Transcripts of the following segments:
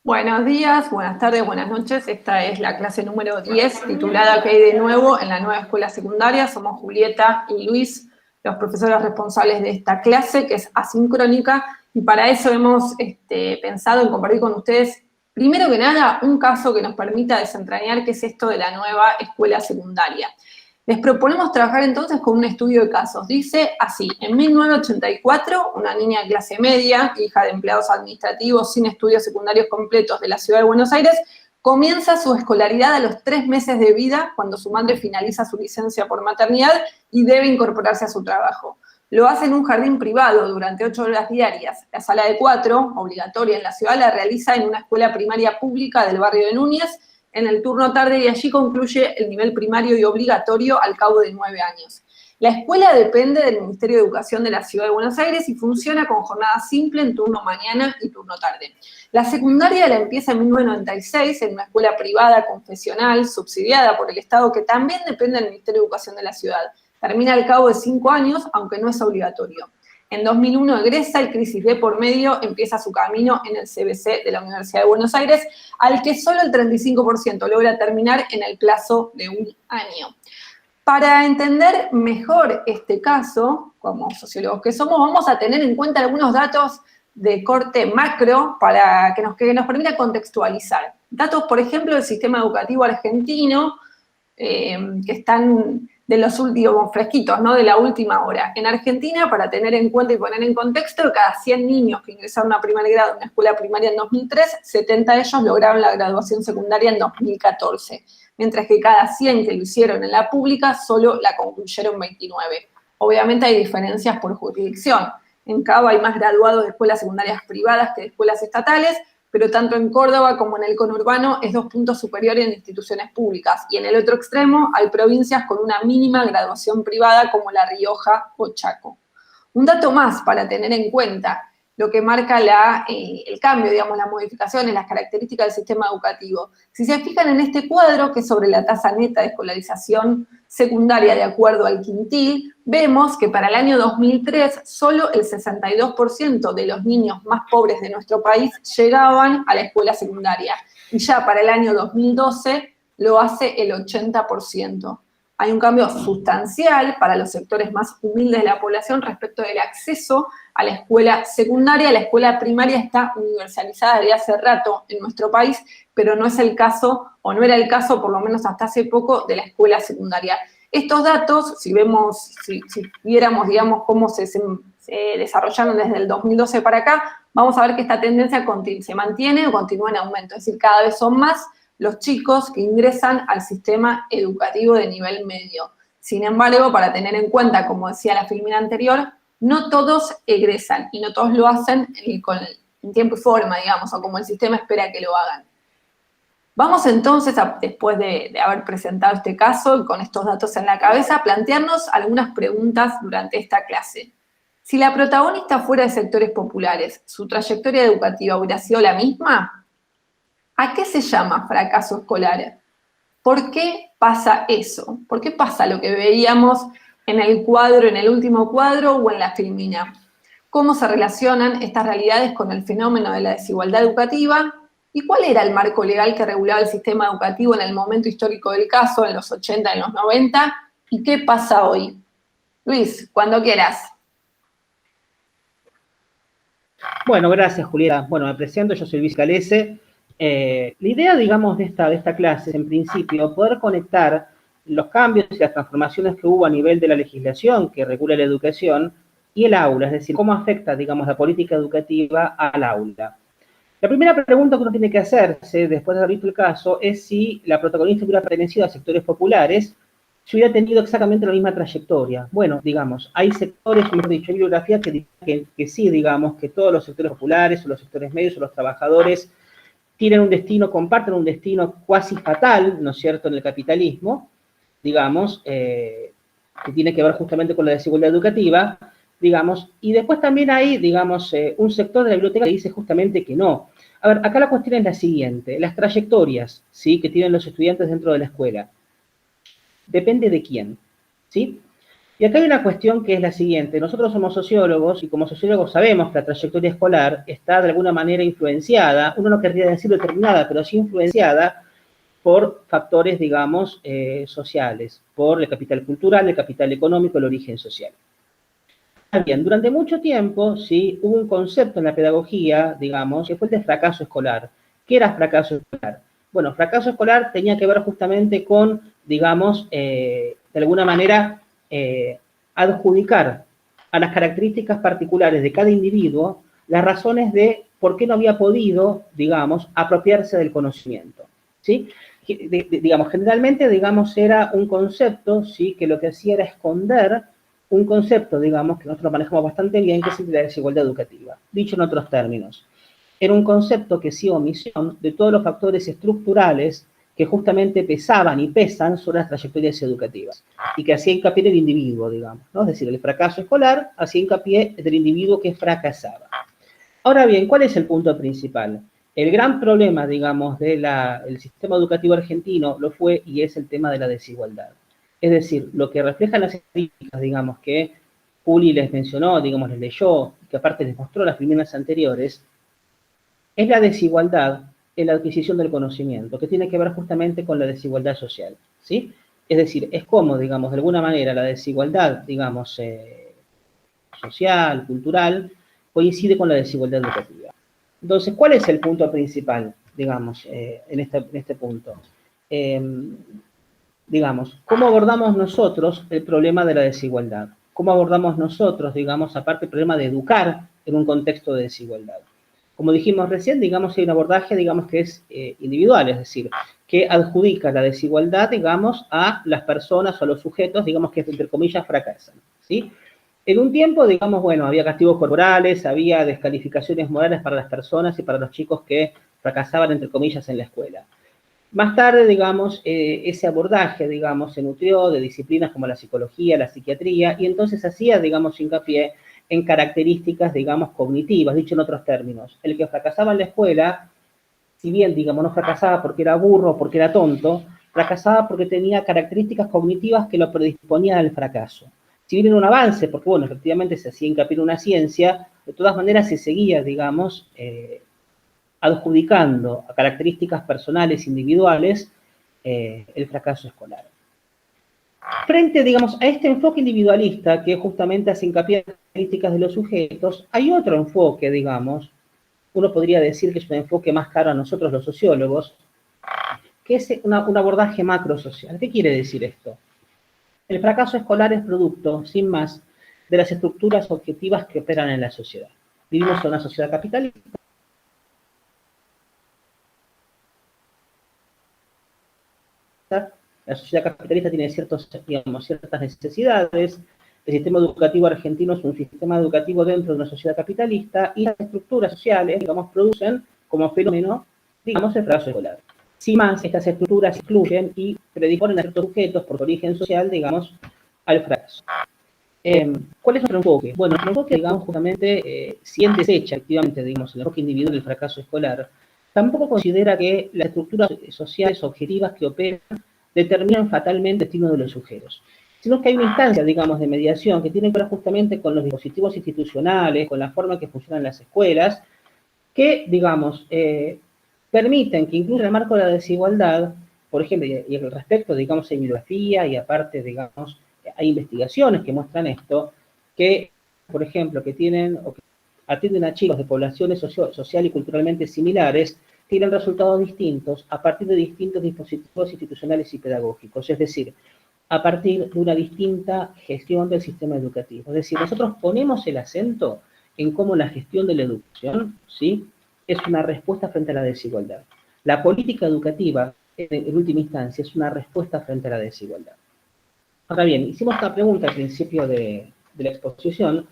Buenos días, buenas tardes, buenas noches. Esta es la clase número 10, titulada ¿Qué hay de nuevo en la nueva escuela secundaria? Somos Julieta y Luis, los profesores responsables de esta clase, que es asincrónica, y para eso hemos pensado en compartir con ustedes, primero que nada, un caso que nos permita desentrañar qué es esto de la nueva escuela secundaria. Les proponemos trabajar entonces con un estudio de casos. Dice así: en 1984, una niña de clase media, hija de empleados administrativos sin estudios secundarios completos de la ciudad de Buenos Aires, comienza su escolaridad a los 3 meses de vida, cuando su madre finaliza su licencia por maternidad y debe incorporarse a su trabajo. Lo hace en un jardín privado durante 8 horas diarias. La sala de 4, obligatoria en la ciudad, la realiza en una escuela primaria pública del barrio de Núñez, en el turno tarde, y allí concluye el nivel primario y obligatorio al cabo de 9 años. La escuela depende del Ministerio de Educación de la Ciudad de Buenos Aires y funciona con jornada simple en turno mañana y turno tarde. La secundaria la empieza en 1996 en una escuela privada confesional subsidiada por el Estado, que también depende del Ministerio de Educación de la ciudad. Termina al cabo de 5 años, aunque no es obligatorio. En 2001 egresa, el crisis de por medio empieza su camino en el CBC de la Universidad de Buenos Aires, al que solo el 35% logra terminar en el plazo de un año. Para entender mejor este caso, como sociólogos que somos, vamos a tener en cuenta algunos datos de corte macro para que nos permita contextualizar. Datos, por ejemplo, del sistema educativo argentino, que están de los últimos fresquitos, ¿no? De la última hora. En Argentina, para tener en cuenta y poner en contexto, de cada 100 niños que ingresaron a primer grado en una escuela primaria en 2003, 70 de ellos lograron la graduación secundaria en 2014, mientras que cada 100 que lo hicieron en la pública, solo la concluyeron 29. Obviamente hay diferencias por jurisdicción. En Cava hay más graduados de escuelas secundarias privadas que de escuelas estatales, pero tanto en Córdoba como en el conurbano es 2 puntos superior en instituciones públicas. Y en el otro extremo hay provincias con una mínima graduación privada como La Rioja o Chaco. Un dato más para tener en cuenta, lo que marca el cambio, digamos, las modificaciones, las características del sistema educativo. Si se fijan en este cuadro, que es sobre la tasa neta de escolarización secundaria de acuerdo al quintil, vemos que para el año 2003 solo el 62% de los niños más pobres de nuestro país llegaban a la escuela secundaria, y ya para el año 2012 lo hace el 80%. Hay un cambio sustancial para los sectores más humildes de la población respecto del acceso a la escuela secundaria. La escuela primaria está universalizada desde hace rato en nuestro país, pero no es el caso, o no era el caso, por lo menos hasta hace poco, de la escuela secundaria. Estos datos, si viéramos, digamos, cómo se desarrollaron desde el 2012 para acá, vamos a ver que esta tendencia se mantiene o continúa en aumento, es decir, cada vez son más los chicos que ingresan al sistema educativo de nivel medio. Sin embargo, para tener en cuenta, como decía la filmina anterior, no todos egresan y no todos lo hacen en tiempo y forma, digamos, o como el sistema espera que lo hagan. Vamos entonces, después de haber presentado este caso y con estos datos en la cabeza, a plantearnos algunas preguntas durante esta clase. Si la protagonista fuera de sectores populares, ¿su trayectoria educativa hubiera sido la misma? ¿A qué se llama fracaso escolar? ¿Por qué pasa eso? ¿Por qué pasa lo que veíamos en el cuadro, en el último cuadro o en la filmina? ¿Cómo se relacionan estas realidades con el fenómeno de la desigualdad educativa? ¿Y cuál era el marco legal que regulaba el sistema educativo en el momento histórico del caso, en los 80, en los 90? ¿Y qué pasa hoy? Luis, cuando quieras. Bueno, gracias, Julieta. Bueno, me presento, yo soy Luis Calese. La idea, digamos, de esta clase es, en principio, poder conectar los cambios y las transformaciones que hubo a nivel de la legislación que regula la educación y el aula, es decir, cómo afecta, digamos, la política educativa al aula. La primera pregunta que uno tiene que hacerse, después de haber visto el caso, es si la protagonista hubiera pertenecido a sectores populares, si hubiera tenido exactamente la misma trayectoria. Bueno, digamos, hay sectores, mejor dicho, hay bibliografía que sí, digamos, que todos los sectores populares o los sectores medios o los trabajadores tienen un destino, comparten un destino cuasi fatal, ¿no es cierto?, en el capitalismo, digamos, que tiene que ver justamente con la desigualdad educativa, digamos, y después también hay, digamos, un sector de la biblioteca que dice justamente que no. A ver, acá la cuestión es la siguiente, las trayectorias, ¿sí?, que tienen los estudiantes dentro de la escuela, depende de quién, ¿sí? Y acá hay una cuestión que es la siguiente. Nosotros somos sociólogos y como sociólogos sabemos que la trayectoria escolar está de alguna manera influenciada, uno no querría decir determinada, pero sí influenciada por factores, digamos, sociales, por el capital cultural, el capital económico, el origen social. Bien, durante mucho tiempo, sí, hubo un concepto en la pedagogía, digamos, que fue el de fracaso escolar. ¿Qué era fracaso escolar? Bueno, fracaso escolar tenía que ver justamente con, digamos, de alguna manera, adjudicar a las características particulares de cada individuo las razones de por qué no había podido, digamos, apropiarse del conocimiento, ¿sí? Digamos, generalmente, digamos, era un concepto, ¿sí?, que lo que hacía era esconder un concepto, digamos, que nosotros manejamos bastante bien, que es el de la desigualdad educativa. Dicho en otros términos, era un concepto que hacía omisión de todos los factores estructurales que justamente pesaban y pesan sobre las trayectorias educativas y que hacía hincapié en el individuo, digamos, ¿no? Es decir, el fracaso escolar hacía hincapié del individuo que fracasaba. Ahora bien, ¿cuál es el punto principal? El gran problema, digamos, del sistema educativo argentino lo fue y es el tema de la desigualdad. Es decir, lo que reflejan las estadísticas, digamos, que Juli les mencionó, digamos, les leyó, que aparte les mostró las primeras anteriores, es la desigualdad en la adquisición del conocimiento, que tiene que ver justamente con la desigualdad social, ¿sí? Es decir, es como, digamos, de alguna manera la desigualdad, digamos, social, cultural, coincide con la desigualdad educativa. Entonces, ¿cuál es el punto principal, digamos, en este punto? Digamos, ¿cómo abordamos nosotros el problema de la desigualdad? ¿Cómo abordamos nosotros, digamos, aparte el problema de educar en un contexto de desigualdad? Como dijimos recién, digamos, hay un abordaje, digamos, que es individual, es decir, que adjudica la desigualdad, digamos, a las personas o a los sujetos, digamos, que entre comillas fracasan, ¿sí? En un tiempo, digamos, bueno, había castigos corporales, había descalificaciones morales para las personas y para los chicos que fracasaban, entre comillas, en la escuela. Más tarde, digamos, ese abordaje, digamos, se nutrió de disciplinas como la psicología, la psiquiatría, y entonces hacía, digamos, hincapié en características, digamos, cognitivas, dicho en otros términos. El que fracasaba en la escuela, si bien, digamos, no fracasaba porque era burro o porque era tonto, fracasaba porque tenía características cognitivas que lo predisponían al fracaso. Si bien era un avance, porque, bueno, efectivamente se hacía hincapié en una ciencia, de todas maneras se seguía, digamos, adjudicando a características personales, individuales, el fracaso escolar. Frente, digamos, a este enfoque individualista que justamente hace hincapié en las características de los sujetos, hay otro enfoque, digamos, uno podría decir que es un enfoque más caro a nosotros los sociólogos, que es un abordaje macrosocial. ¿Qué quiere decir esto? El fracaso escolar es producto, sin más, de las estructuras objetivas que operan en la sociedad. Vivimos en una sociedad capitalista. La sociedad capitalista tiene ciertas necesidades. El sistema educativo argentino es un sistema educativo dentro de una sociedad capitalista y las estructuras sociales, digamos, producen como fenómeno, digamos, el fracaso escolar. Sin más, estas estructuras excluyen y predisponen a ciertos sujetos por origen social, digamos, al fracaso. ¿Cuál es nuestro enfoque? Bueno, nuestro enfoque, digamos, justamente, si bien desecha activamente, digamos, el enfoque individual del fracaso escolar, tampoco considera que las estructuras sociales objetivas que operan determinan fatalmente el destino de los sujetos, sino que hay una instancia, digamos, de mediación que tiene que ver justamente con los dispositivos institucionales, con la forma en que funcionan las escuelas, que, digamos, permiten que incluso en el marco de la desigualdad, por ejemplo, y al respecto, digamos, hay bibliografía y aparte, digamos, hay investigaciones que muestran esto, que, por ejemplo, que tienen o que atienden a chicos de poblaciones social y culturalmente similares, tienen resultados distintos a partir de distintos dispositivos institucionales y pedagógicos, es decir, a partir de una distinta gestión del sistema educativo. Es decir, nosotros ponemos el acento en cómo la gestión de la educación, ¿sí?, es una respuesta frente a la desigualdad. La política educativa, en última instancia, es una respuesta frente a la desigualdad. Ahora bien, hicimos esta pregunta al principio de la exposición,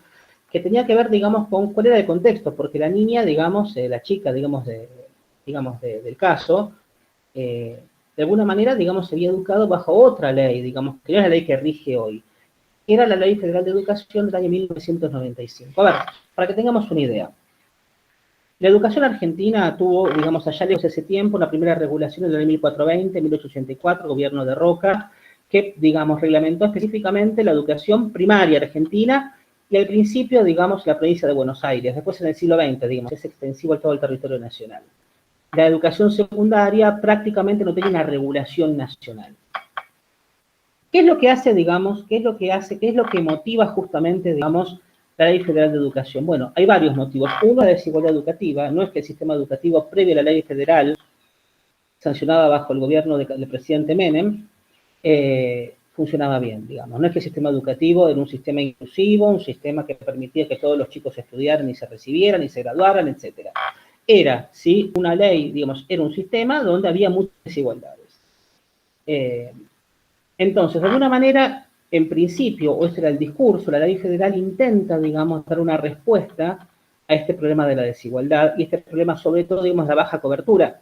que tenía que ver, digamos, con cuál era el contexto, porque la niña, digamos, la chica, digamos, del caso, de alguna manera, digamos, se había educado bajo otra ley, digamos, que no es la ley que rige hoy. Era la Ley Federal de Educación del año 1995. A ver, para que tengamos una idea. La educación argentina tuvo, digamos, allá lejos de ese tiempo, una primera regulación en el año 1420, 1884, gobierno de Roca, que, digamos, reglamentó específicamente la educación primaria argentina y al principio, digamos, la provincia de Buenos Aires. Después, en el siglo XX, digamos, es extensivo a todo el territorio nacional. La educación secundaria prácticamente no tenía una regulación nacional. ¿Qué es lo que hace, digamos, qué es lo que motiva justamente, digamos, la Ley Federal de Educación? Bueno, hay varios motivos. Uno, la desigualdad educativa. No es que el sistema educativo previo a la Ley Federal, sancionada bajo el gobierno del presidente Menem, funcionaba bien, digamos. No es que el sistema educativo era un sistema inclusivo, un sistema que permitía que todos los chicos estudiaran y se recibieran y se graduaran, etc. Era, sí, una ley, digamos, era un sistema donde había muchas desigualdades. Entonces, de alguna manera, en principio, o este era el discurso, la ley federal intenta, digamos, dar una respuesta a este problema de la desigualdad y este problema, sobre todo, digamos, la baja cobertura.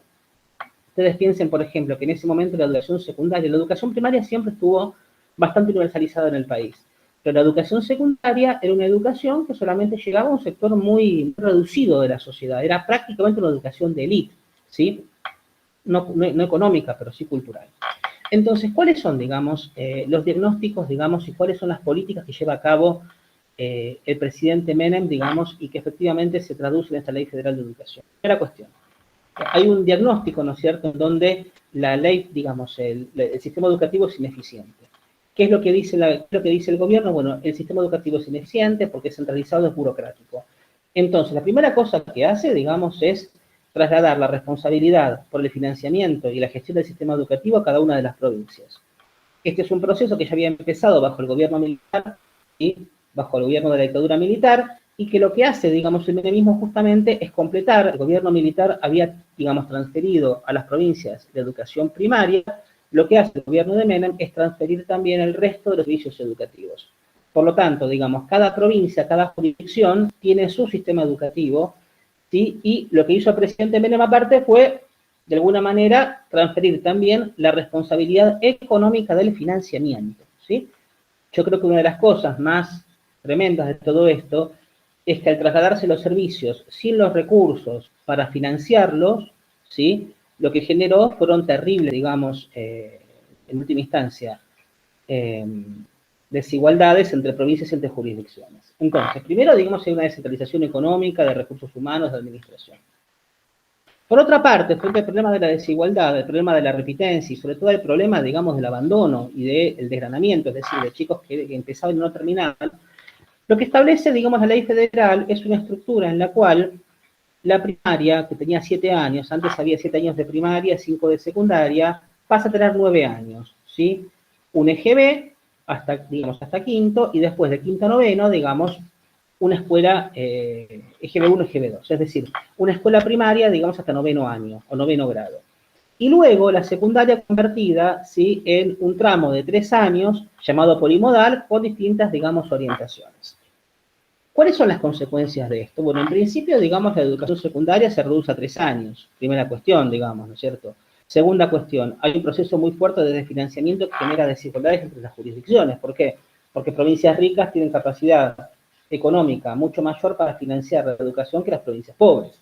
Ustedes piensen, por ejemplo, que en ese momento la educación secundaria, la educación primaria siempre estuvo bastante universalizada en el país, pero la educación secundaria era una educación que solamente llegaba a un sector muy reducido de la sociedad, era prácticamente una educación de élite, ¿sí? No económica, pero sí cultural. Entonces, ¿cuáles son, digamos, los diagnósticos, digamos, y cuáles son las políticas que lleva a cabo el presidente Menem, digamos, y que efectivamente se traduce en esta Ley Federal de Educación? Primera cuestión. Hay un diagnóstico, ¿no es cierto?, en donde la ley, digamos, el sistema educativo es ineficiente. ¿Qué es lo que dice el gobierno? Bueno, el sistema educativo es ineficiente porque es centralizado, es burocrático. Entonces, la primera cosa que hace, digamos, es trasladar la responsabilidad por el financiamiento y la gestión del sistema educativo a cada una de las provincias. Este es un proceso que ya había empezado bajo el gobierno militar y bajo el gobierno de la dictadura militar, y que lo que hace, digamos, el menemismo justamente es completar. El gobierno militar había, digamos, transferido a las provincias de educación primaria. Lo que hace el gobierno de Menem es transferir también el resto de los servicios educativos. Por lo tanto, digamos, cada provincia, cada jurisdicción tiene su sistema educativo, ¿sí? Y lo que hizo el presidente Menem aparte fue, de alguna manera, transferir también la responsabilidad económica del financiamiento, ¿sí? Yo creo que una de las cosas más tremendas de todo esto es que al trasladarse los servicios sin los recursos para financiarlos, ¿sí?, lo que generó fueron terribles, digamos, en última instancia, desigualdades entre provincias y entre jurisdicciones. Entonces, primero, digamos, hay una descentralización económica, de recursos humanos, de administración. Por otra parte, frente al problema de la desigualdad, el problema de la repitencia y sobre todo el problema, digamos, del abandono y del desgranamiento, es decir, de chicos que empezaban y no terminaban, lo que establece, digamos, la ley federal es una estructura en la cual la primaria, que tenía 7 años, antes había 7 años de primaria, 5 de secundaria, pasa a tener 9 años, ¿sí? Un EGB hasta, digamos, hasta quinto, y después de quinto a noveno, digamos, una escuela EGB1, EGB2, es decir, una escuela primaria, digamos, hasta noveno año, o noveno grado. Y luego la secundaria convertida, ¿sí?, en un tramo de 3 años, llamado polimodal, con distintas, digamos, orientaciones. ¿Cuáles son las consecuencias de esto? Bueno, en principio, digamos, la educación secundaria se reduce a 3 años. Primera cuestión, digamos, ¿no es cierto? Segunda cuestión, hay un proceso muy fuerte de desfinanciamiento que genera desigualdades entre las jurisdicciones. ¿Por qué? Porque provincias ricas tienen capacidad económica mucho mayor para financiar la educación que las provincias pobres.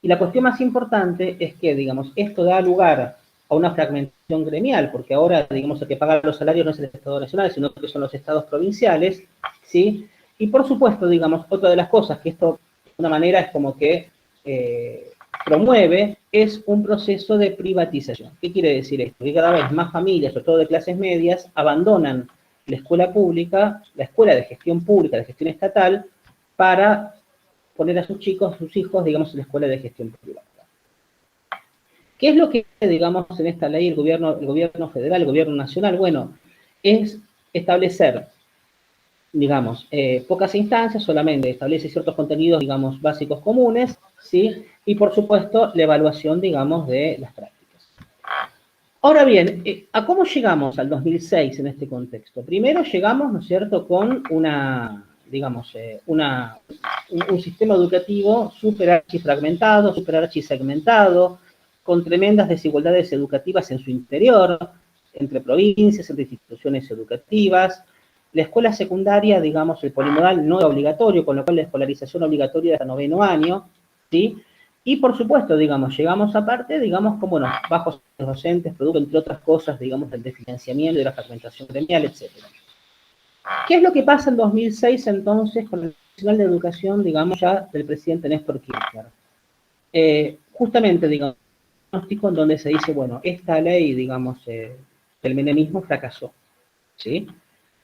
Y la cuestión más importante es que, digamos, esto da lugar a una fragmentación gremial, porque ahora, digamos, el que paga los salarios no es el Estado Nacional, sino que son los estados provinciales, ¿sí? Y por supuesto, digamos, otra de las cosas que esto, de una manera, es como que promueve, es un proceso de privatización. ¿Qué quiere decir esto? Que cada vez más familias, sobre todo de clases medias, abandonan la escuela pública, la escuela de gestión pública, de gestión estatal, para poner a sus hijos, digamos, en la escuela de gestión privada. ¿Qué es lo que, digamos, en esta ley el gobierno federal, el gobierno nacional? Bueno, es establecer, digamos, pocas instancias, solamente establece ciertos contenidos, digamos, básicos comunes, ¿sí? Y, por supuesto, la evaluación, digamos, de las prácticas. Ahora bien, ¿a cómo llegamos al 2006 en este contexto? Primero llegamos, ¿no es cierto?, con digamos, un sistema educativo súper archifragmentado, súper archisegmentado, con tremendas desigualdades educativas en su interior, entre provincias, entre instituciones educativas. La escuela secundaria, digamos, el polimodal no era obligatorio, con lo cual la escolarización obligatoria era hasta noveno año, ¿sí? Y por supuesto, digamos, llegamos aparte, digamos, con, bueno, bajos docentes, producto, entre otras cosas, digamos, del desfinanciamiento, de la fragmentación gremial, etc. ¿Qué es lo que pasa en 2006 entonces con el Nacional de Educación, digamos, ya del presidente Néstor Kirchner? Justamente, digamos, un diagnóstico en donde se dice, bueno, esta ley, digamos, del menemismo fracasó, ¿sí?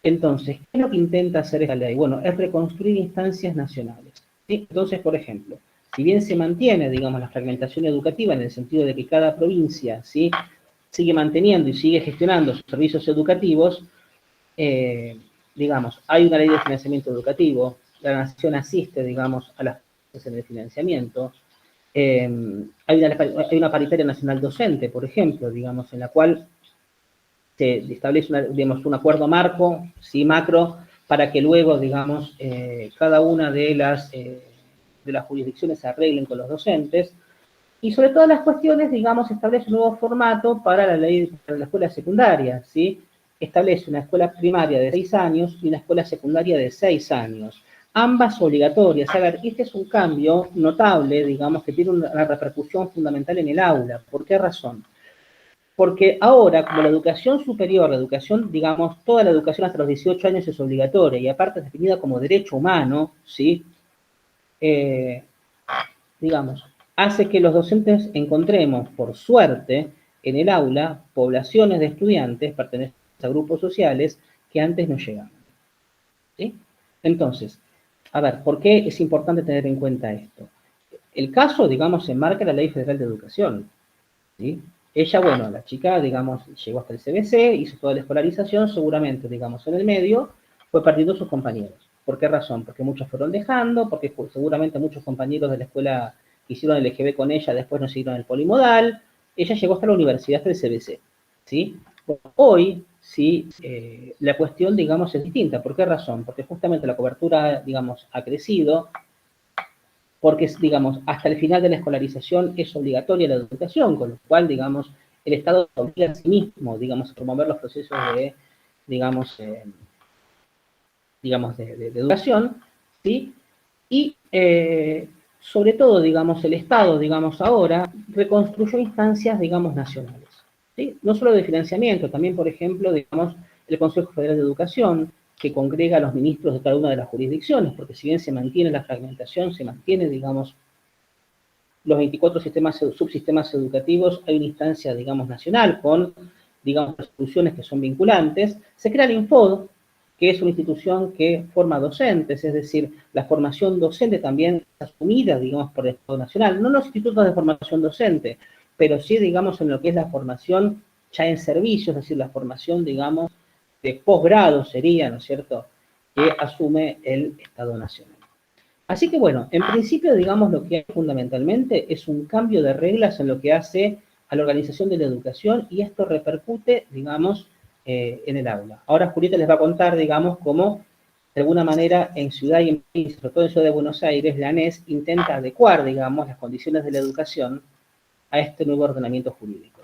Entonces, ¿qué es lo que intenta hacer esta ley? Bueno, es reconstruir instancias nacionales, ¿sí? Entonces, por ejemplo, si bien se mantiene, digamos, la fragmentación educativa en el sentido de que cada provincia, ¿sí?, sigue manteniendo y sigue gestionando sus servicios educativos, digamos, hay una ley de financiamiento educativo, la Nación asiste, digamos, a las en el financiamiento, hay una paritaria nacional docente, por ejemplo, digamos, en la cual se establece digamos, un acuerdo marco, sí, macro, para que luego, digamos, cada una de las jurisdicciones se arreglen con los docentes, y sobre todas las cuestiones, digamos, establece un nuevo formato para la ley de la escuela secundaria, ¿sí? Establece una escuela primaria de 6 años y una escuela secundaria de 6 años, ambas obligatorias. A ver, este es un cambio notable, digamos, que tiene una repercusión fundamental en el aula. ¿Por qué razón? Porque ahora, como la educación superior, la educación, digamos, toda la educación hasta los 18 años es obligatoria y aparte es definida como derecho humano, ¿sí? Digamos, hace que los docentes encontremos, por suerte, en el aula, poblaciones de estudiantes pertenecientes a grupos sociales que antes no llegaban, ¿sí? Entonces, a ver, ¿por qué es importante tener en cuenta esto? El caso, digamos, se enmarca en la Ley Federal de Educación, ¿sí? Ella, bueno, la chica, digamos, llegó hasta el CBC, hizo toda la escolarización, seguramente, digamos, en el medio, fue perdiendo sus compañeros. ¿Por qué razón? Porque muchos fueron dejando, porque seguramente muchos compañeros de la escuela que hicieron el EGB con ella después no siguieron el polimodal. Ella llegó hasta la universidad del CBC, ¿sí? Bueno, hoy, sí, la cuestión, digamos, es distinta. ¿Por qué razón? Porque justamente la cobertura, digamos, ha crecido, porque, digamos, hasta el final de la escolarización es obligatoria la educación, con lo cual, digamos, el Estado obliga a sí mismo, digamos, a promover los procesos de, digamos, de educación, ¿sí? Y, sobre todo, digamos, el Estado, digamos, ahora, reconstruyó instancias, digamos, nacionales, ¿sí? No solo de financiamiento, también, por ejemplo, digamos, el Consejo Federal de Educación, que congrega a los ministros de cada una de las jurisdicciones, porque si bien se mantiene la fragmentación, se mantiene, digamos, los 24 subsistemas educativos, hay una instancia, digamos, nacional con, digamos, resoluciones que son vinculantes. Se crea el Infod, que es una institución que forma docentes, es decir, la formación docente también es asumida, digamos, por el Estado Nacional. No los institutos de formación docente, pero sí, digamos, en lo que es la formación ya en servicios, es decir, la formación, digamos, de posgrado sería, ¿no es cierto?, que asume el Estado Nacional. Así que bueno, en principio, digamos, lo que hay fundamentalmente es un cambio de reglas en lo que hace a la organización de la educación y esto repercute, digamos, en el aula. Ahora Julieta les va a contar, digamos, cómo de alguna manera en Ciudad y en país, sobre todo en Ciudad de Buenos Aires, la ANES intenta adecuar, digamos, las condiciones de la educación a este nuevo ordenamiento jurídico.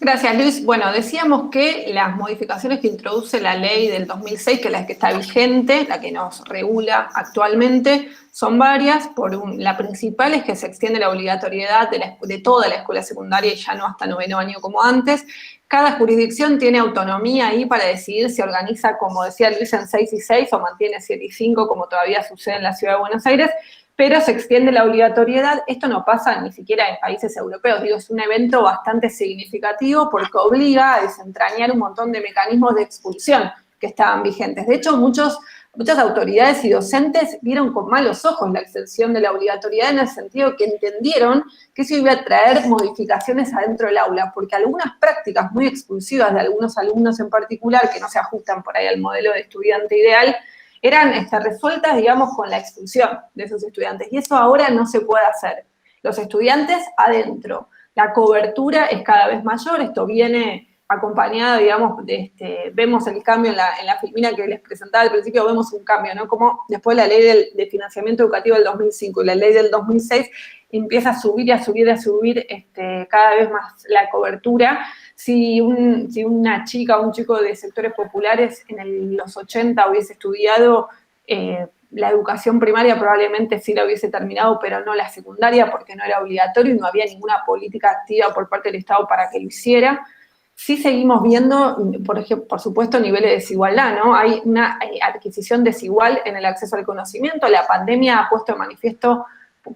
Gracias, Luis. Bueno, decíamos que las modificaciones que introduce la ley del 2006, que es la que está vigente, la que nos regula actualmente, son varias. La principal es que se extiende la obligatoriedad de toda la escuela secundaria y ya no hasta 9º año como antes. Cada jurisdicción tiene autonomía ahí para decidir si organiza, como decía Luis, en 6 y 6 o mantiene 7 y 5, como todavía sucede en la Ciudad de Buenos Aires, pero se extiende la obligatoriedad. Esto no pasa ni siquiera en países europeos, digo, es un evento bastante significativo porque obliga a desentrañar un montón de mecanismos de expulsión que estaban vigentes. De hecho, muchas autoridades y docentes vieron con malos ojos la extensión de la obligatoriedad en el sentido que entendieron que eso iba a traer modificaciones adentro del aula, porque algunas prácticas muy expulsivas de algunos alumnos en particular, que no se ajustan por ahí al modelo de estudiante ideal, eran resueltas, digamos, con la expulsión de esos estudiantes. Y eso ahora no se puede hacer. Los estudiantes adentro. La cobertura es cada vez mayor. Esto viene acompañado, digamos, vemos el cambio en la filmina que les presentaba al principio, vemos un cambio, ¿no? Como después la ley de financiamiento educativo del 2005 y la ley del 2006 empieza a subir y a subir y a subir cada vez más la cobertura. Si una chica o un chico de sectores populares en los 80 hubiese estudiado la educación primaria probablemente sí la hubiese terminado, pero no la secundaria, porque no era obligatorio y no había ninguna política activa por parte del Estado para que lo hiciera. Sí seguimos viendo, por ejemplo, por supuesto, niveles de desigualdad, ¿no? Hay una adquisición desigual en el acceso al conocimiento. La pandemia ha puesto de manifiesto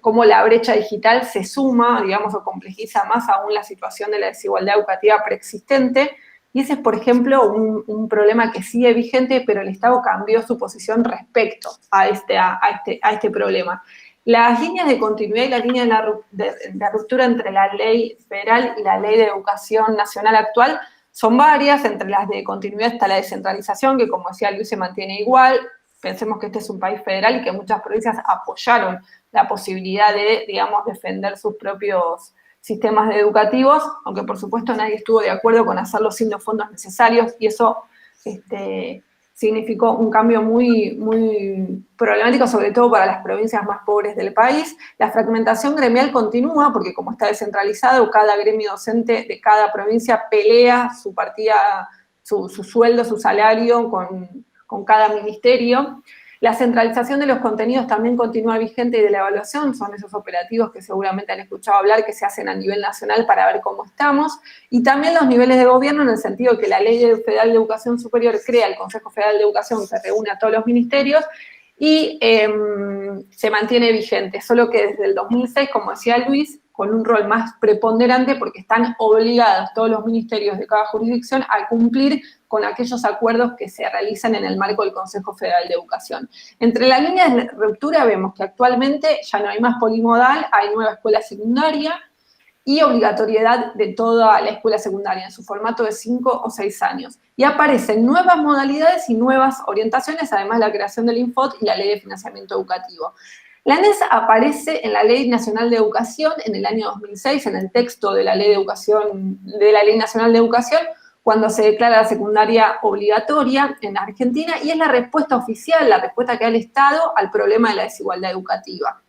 cómo la brecha digital se suma, digamos, o complejiza más aún la situación de la desigualdad educativa preexistente. Y ese es, por ejemplo, un problema que sigue vigente, pero el Estado cambió su posición respecto a este problema. Las líneas de continuidad y las líneas de ruptura entre la ley federal y la ley de educación nacional actual son varias. Entre las de continuidad está la descentralización, que como decía Luis se mantiene igual. Pensemos que este es un país federal y que muchas provincias apoyaron la posibilidad de, digamos, defender sus propios sistemas educativos, aunque por supuesto nadie estuvo de acuerdo con hacerlo sin los fondos necesarios, y eso significó un cambio muy, muy problemático, sobre todo para las provincias más pobres del país. La fragmentación gremial continúa, porque como está descentralizado, cada gremio docente de cada provincia pelea su partida, su sueldo, su salario con cada ministerio. La centralización de los contenidos también continúa vigente y de la evaluación, son esos operativos que seguramente han escuchado hablar que se hacen a nivel nacional para ver cómo estamos, y también los niveles de gobierno en el sentido de que la Ley Federal de Educación Superior crea el Consejo Federal de Educación que reúne a todos los ministerios y se mantiene vigente, solo que desde el 2006, como decía Luis, con un rol más preponderante porque están obligados todos los ministerios de cada jurisdicción a cumplir con aquellos acuerdos que se realizan en el marco del Consejo Federal de Educación. Entre las líneas de ruptura vemos que actualmente ya no hay más polimodal, hay nueva escuela secundaria y obligatoriedad de toda la escuela secundaria en su formato de 5 o 6 años. Y aparecen nuevas modalidades y nuevas orientaciones, además de la creación del Infot y la Ley de Financiamiento Educativo. La ANES aparece en la Ley Nacional de Educación en el año 2006, en el texto de la Ley de Educación, de la Ley Nacional de Educación, cuando se declara la secundaria obligatoria en Argentina, y es la respuesta oficial, la respuesta que da el Estado al problema de la desigualdad educativa.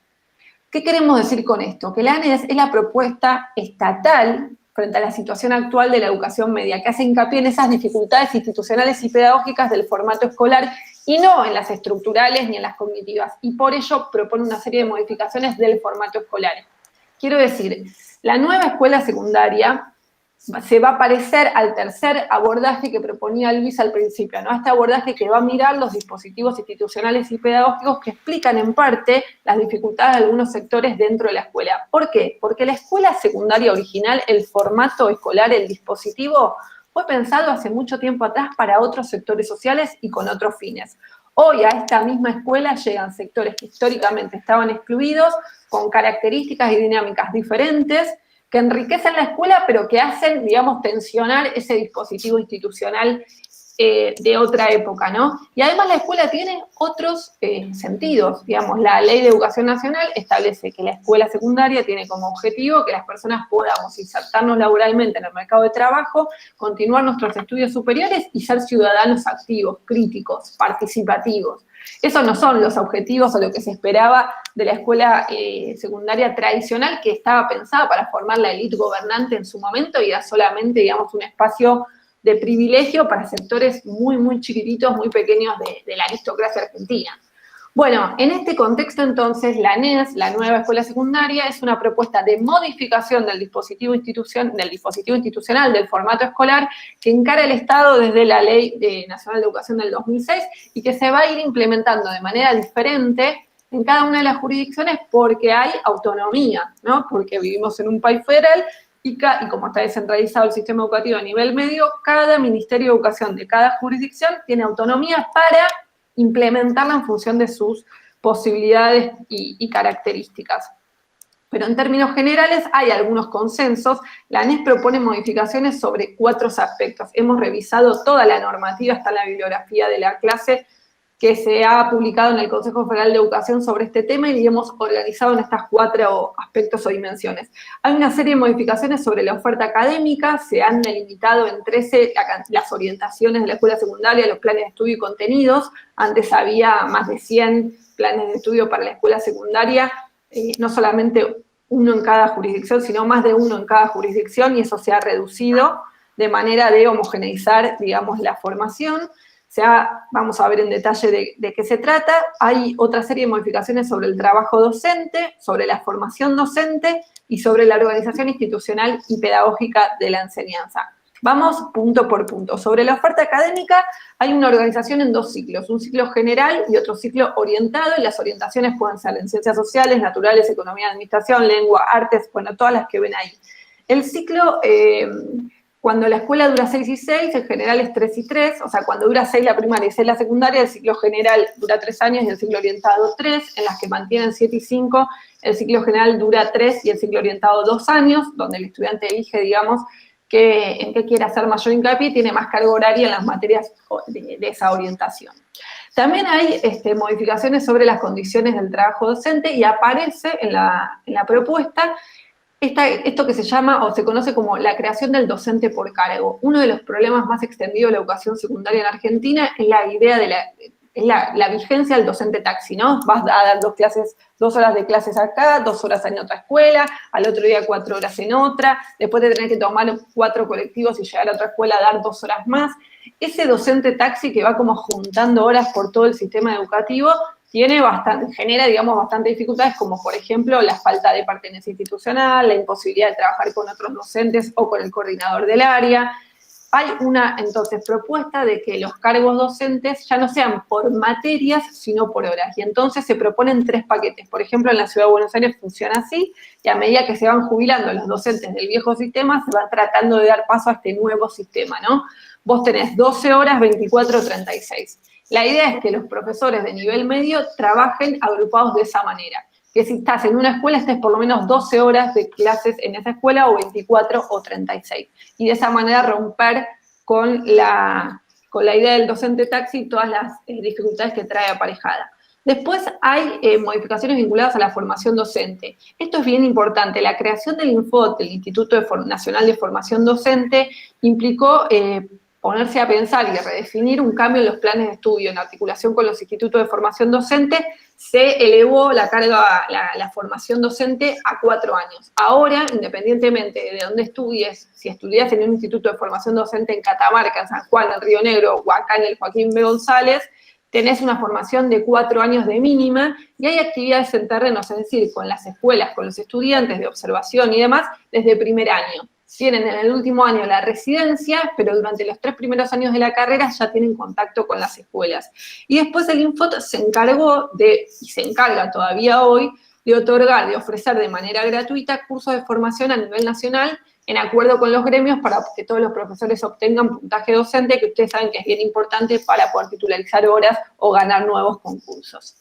¿Qué queremos decir con esto? Que la ANES es la propuesta estatal frente a la situación actual de la educación media, que hace hincapié en esas dificultades institucionales y pedagógicas del formato escolar y no en las estructurales ni en las cognitivas, y por ello propone una serie de modificaciones del formato escolar. Quiero decir, la nueva escuela secundaria se va a parecer al tercer abordaje que proponía Luis al principio, ¿no? Este abordaje que va a mirar los dispositivos institucionales y pedagógicos que explican en parte las dificultades de algunos sectores dentro de la escuela. ¿Por qué? Porque la escuela secundaria original, el formato escolar, el dispositivo, fue pensado hace mucho tiempo atrás para otros sectores sociales y con otros fines. Hoy a esta misma escuela llegan sectores que históricamente estaban excluidos, con características y dinámicas diferentes, que enriquecen la escuela, pero que hacen, digamos, tensionar ese dispositivo institucional de otra época, ¿no? Y además la escuela tiene otros sentidos, digamos, la Ley de Educación Nacional establece que la escuela secundaria tiene como objetivo que las personas podamos insertarnos laboralmente en el mercado de trabajo, continuar nuestros estudios superiores y ser ciudadanos activos, críticos, participativos. Esos no son los objetivos o lo que se esperaba de la escuela secundaria tradicional, que estaba pensada para formar la élite gobernante en su momento y era solamente, digamos, un espacio de privilegio para sectores muy, muy chiquititos, muy pequeños de la aristocracia argentina. Bueno, en este contexto, entonces, la ANES, la nueva escuela secundaria, es una propuesta de modificación del dispositivo institucional del formato escolar que encara el Estado desde la Ley Nacional de Educación del 2006 y que se va a ir implementando de manera diferente en cada una de las jurisdicciones porque hay autonomía, ¿no? Porque vivimos en un país federal y como está descentralizado el sistema educativo a nivel medio, cada Ministerio de Educación de cada jurisdicción tiene autonomía para implementarla en función de sus posibilidades y características. Pero en términos generales hay algunos consensos. La ANES propone modificaciones sobre 4 aspectos. Hemos revisado toda la normativa, está en la bibliografía de la clase que se ha publicado en el Consejo Federal de Educación sobre este tema y hemos organizado en estas 4 aspectos o dimensiones. Hay una serie de modificaciones sobre la oferta académica, se han delimitado en 13 las orientaciones de la escuela secundaria, los planes de estudio y contenidos. Antes había más de 100 planes de estudio para la escuela secundaria, no solamente uno en cada jurisdicción, sino más de uno en cada jurisdicción, y eso se ha reducido de manera de homogeneizar, digamos, la formación. Vamos a ver en detalle de qué se trata. Hay otra serie de modificaciones sobre el trabajo docente, sobre la formación docente y sobre la organización institucional y pedagógica de la enseñanza. Vamos punto por punto. Sobre la oferta académica hay una organización en 2 ciclos, un ciclo general y otro ciclo orientado, y las orientaciones pueden ser en ciencias sociales, naturales, economía, administración, lengua, artes, bueno, todas las que ven ahí. El ciclo, cuando la escuela dura 6 y 6, en general es 3 y 3, o sea, cuando dura 6 la primaria y 6 la secundaria, el ciclo general dura 3 años y el ciclo orientado 3, en las que mantienen 7 y 5, el ciclo general dura 3 y el ciclo orientado 2 años, donde el estudiante elige, digamos, en qué quiere hacer mayor hincapié y tiene más carga horaria en las materias de esa orientación. También hay modificaciones sobre las condiciones del trabajo docente y aparece en la propuesta esto que se llama o se conoce como la creación del docente por cargo. Uno de los problemas más extendidos de la educación secundaria en Argentina es la idea de la vigencia del docente taxi, ¿no? Vas a dar 2 horas de clases acá, 2 horas en otra escuela, al otro día 4 horas en otra, después de tener que tomar 4 colectivos y llegar a otra escuela a dar 2 horas más. Ese docente taxi que va como juntando horas por todo el sistema educativo genera, digamos, bastantes dificultades, como por ejemplo la falta de pertenencia institucional, la imposibilidad de trabajar con otros docentes o con el coordinador del área. Hay una, entonces, propuesta de que los cargos docentes ya no sean por materias, sino por horas. Y entonces se proponen 3 paquetes. Por ejemplo, en la Ciudad de Buenos Aires funciona así, y a medida que se van jubilando los docentes del viejo sistema, se va tratando de dar paso a este nuevo sistema, ¿no? Vos tenés 12 horas, 24, 36. La idea es que los profesores de nivel medio trabajen agrupados de esa manera. Que si estás en una escuela, estés por lo menos 12 horas de clases en esa escuela, o 24 o 36. Y de esa manera romper con la idea del docente taxi y todas las dificultades que trae aparejada. Después hay modificaciones vinculadas a la formación docente. Esto es bien importante. La creación del INFOT, el Instituto Nacional de Formación Docente, implicó ponerse a pensar y redefinir un cambio en los planes de estudio. En articulación con los institutos de formación docente, se elevó la carga, la formación docente a 4 años. Ahora, independientemente de dónde estudies, si estudias en un instituto de formación docente en Catamarca, en San Juan, en Río Negro, o acá en el Joaquín B. González, tenés una formación de 4 años de mínima, y hay actividades en terrenos, es decir, con las escuelas, con los estudiantes de observación y demás, desde el primer año. Tienen en el último año la residencia, pero durante los 3 primeros años de la carrera ya tienen contacto con las escuelas. Y después el INFOT se encargó y se encarga todavía hoy, de otorgar, de ofrecer de manera gratuita cursos de formación a nivel nacional, en acuerdo con los gremios, para que todos los profesores obtengan puntaje docente, que ustedes saben que es bien importante para poder titularizar horas o ganar nuevos concursos.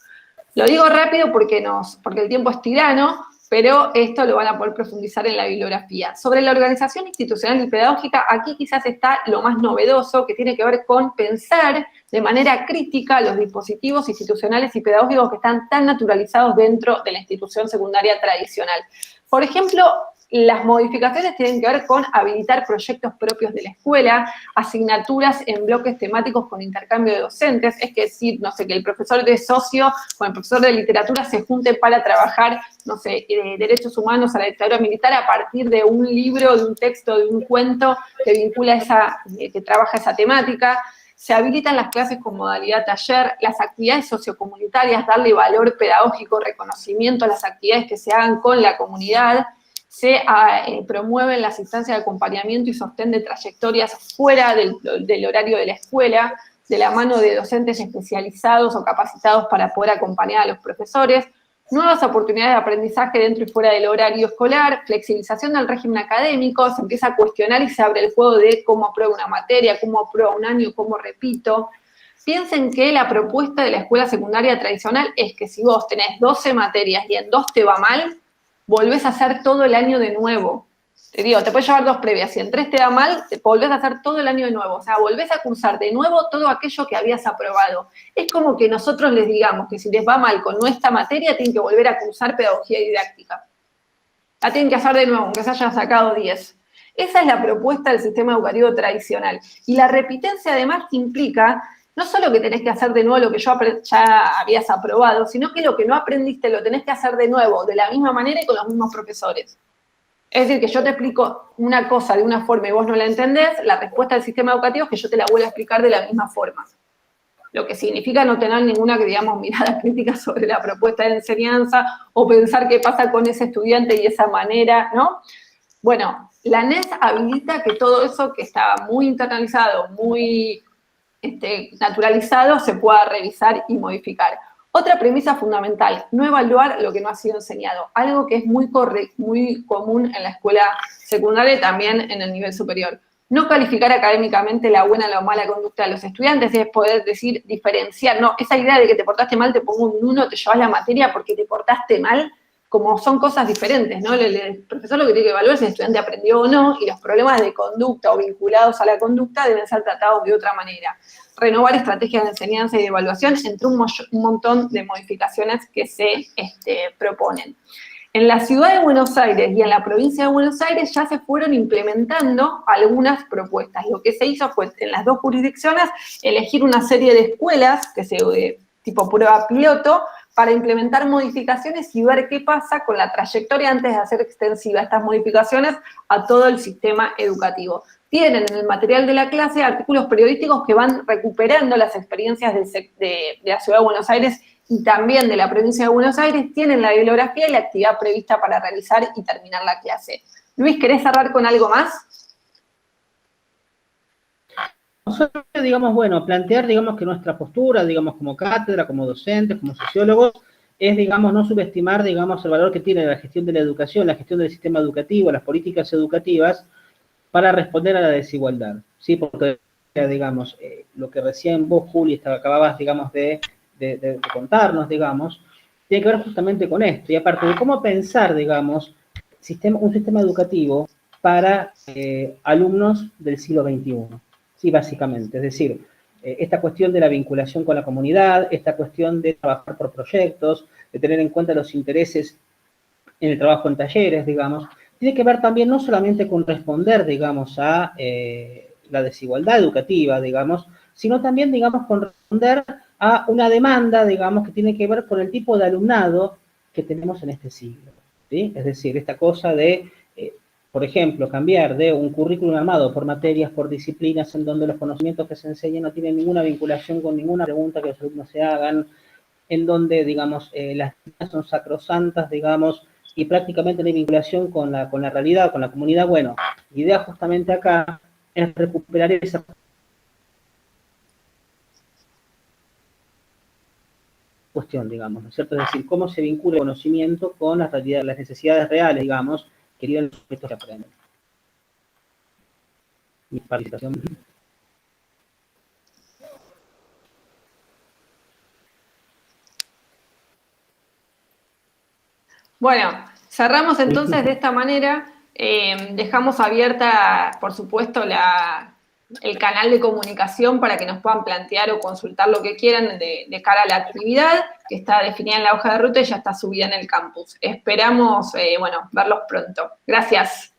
Lo digo rápido porque el tiempo es tirano, pero esto lo van a poder profundizar en la bibliografía. Sobre la organización institucional y pedagógica, aquí quizás está lo más novedoso, que tiene que ver con pensar de manera crítica los dispositivos institucionales y pedagógicos que están tan naturalizados dentro de la institución secundaria tradicional. Por ejemplo, las modificaciones tienen que ver con habilitar proyectos propios de la escuela, asignaturas en bloques temáticos con intercambio de docentes, es decir, no sé, que el profesor de socio con el profesor de literatura se junte para trabajar, no sé, derechos humanos a la dictadura militar a partir de un libro, de un texto, de un cuento que vincula que trabaja esa temática. Se habilitan las clases con modalidad taller, las actividades sociocomunitarias, darle valor pedagógico, reconocimiento a las actividades que se hagan con la comunidad. Se promueven las instancias de acompañamiento y sostén de trayectorias fuera del horario de la escuela, de la mano de docentes especializados o capacitados para poder acompañar a los profesores, nuevas oportunidades de aprendizaje dentro y fuera del horario escolar, flexibilización del régimen académico, se empieza a cuestionar y se abre el juego de cómo apruebo una materia, cómo apruebo un año, cómo repito. Piensen que la propuesta de la escuela secundaria tradicional es que si vos tenés 12 materias y en 2 te va mal, volvés a hacer todo el año de nuevo. Te digo, te puedes llevar 2 previas, si en 3 te da mal, te volvés a hacer todo el año de nuevo. O sea, volvés a cursar de nuevo todo aquello que habías aprobado. Es como que nosotros les digamos que si les va mal con nuestra materia, tienen que volver a cursar pedagogía didáctica. La tienen que hacer de nuevo, aunque se hayan sacado 10. Esa es la propuesta del sistema educativo tradicional. Y la repitencia, además, implica no solo que tenés que hacer de nuevo lo que ya habías aprobado, sino que lo que no aprendiste lo tenés que hacer de nuevo, de la misma manera y con los mismos profesores. Es decir, que yo te explico una cosa de una forma y vos no la entendés, la respuesta del sistema educativo es que yo te la vuelvo a explicar de la misma forma. lo que significa no tener ninguna, digamos, mirada crítica sobre la propuesta de enseñanza o pensar qué pasa con ese estudiante y esa manera, ¿no? Bueno, la NES habilita que todo eso que estaba muy internalizado, muy naturalizado, se pueda revisar y modificar. Otra premisa fundamental, no evaluar lo que no ha sido enseñado, algo que es muy común en la escuela secundaria y también en el nivel superior. No calificar académicamente la buena o la mala conducta de los estudiantes, es poder decir, diferenciar, no, esa idea de que te portaste mal, te pongo un 1, te llevas la materia porque te portaste mal, como son cosas diferentes, ¿no? El profesor lo que tiene que evaluar es si el estudiante aprendió o no, y los problemas de conducta o vinculados a la conducta deben ser tratados de otra manera. Renovar estrategias de enseñanza y de evaluación entre un montón de modificaciones que se proponen. En la ciudad de Buenos Aires y en la provincia de Buenos Aires ya se fueron implementando algunas propuestas. Lo que se hizo fue, en las dos jurisdicciones, elegir una serie de escuelas, que se tipo prueba piloto, para implementar modificaciones y ver qué pasa con la trayectoria antes de hacer extensiva estas modificaciones a todo el sistema educativo. Tienen en el material de la clase artículos periodísticos que van recuperando las experiencias de la Ciudad de Buenos Aires y también de la provincia de Buenos Aires, tienen la bibliografía y la actividad prevista para realizar y terminar la clase. Luis, ¿querés cerrar con algo más? Nosotros, digamos, bueno, plantear, digamos, que nuestra postura, digamos, como cátedra, como docentes, como sociólogos, es, digamos, no subestimar, digamos, el valor que tiene la gestión de la educación, la gestión del sistema educativo, las políticas educativas, para responder a la desigualdad, ¿sí? Porque, digamos, lo que recién vos, Juli, acababas, digamos, de contarnos, digamos, tiene que ver justamente con esto, y aparte de cómo pensar, digamos, un sistema educativo para alumnos del siglo XXI. Sí, básicamente, es decir, esta cuestión de la vinculación con la comunidad, esta cuestión de trabajar por proyectos, de tener en cuenta los intereses en el trabajo en talleres, digamos, tiene que ver también no solamente con responder, digamos, a la desigualdad educativa, digamos, sino también, digamos, con responder a una demanda, digamos, que tiene que ver con el tipo de alumnado que tenemos en este siglo, ¿sí? Es decir, esta cosa de por ejemplo, cambiar de un currículum armado por materias, por disciplinas, en donde los conocimientos que se enseñan no tienen ninguna vinculación con ninguna pregunta que los alumnos se hagan, en donde, digamos, las disciplinas son sacrosantas, digamos, y prácticamente no hay vinculación con la realidad, con la comunidad. Bueno, la idea justamente acá es recuperar esa cuestión, digamos, ¿no es cierto? Es decir, cómo se vincula el conocimiento con la realidad, las necesidades reales, digamos, que viven los sujetos que aprenden. Mi participación. Bueno, cerramos entonces de esta manera. Dejamos abierta, por supuesto, el canal de comunicación para que nos puedan plantear o consultar lo que quieran de cara a la actividad, que está definida en la hoja de ruta y ya está subida en el campus. Esperamos, bueno, verlos pronto. Gracias.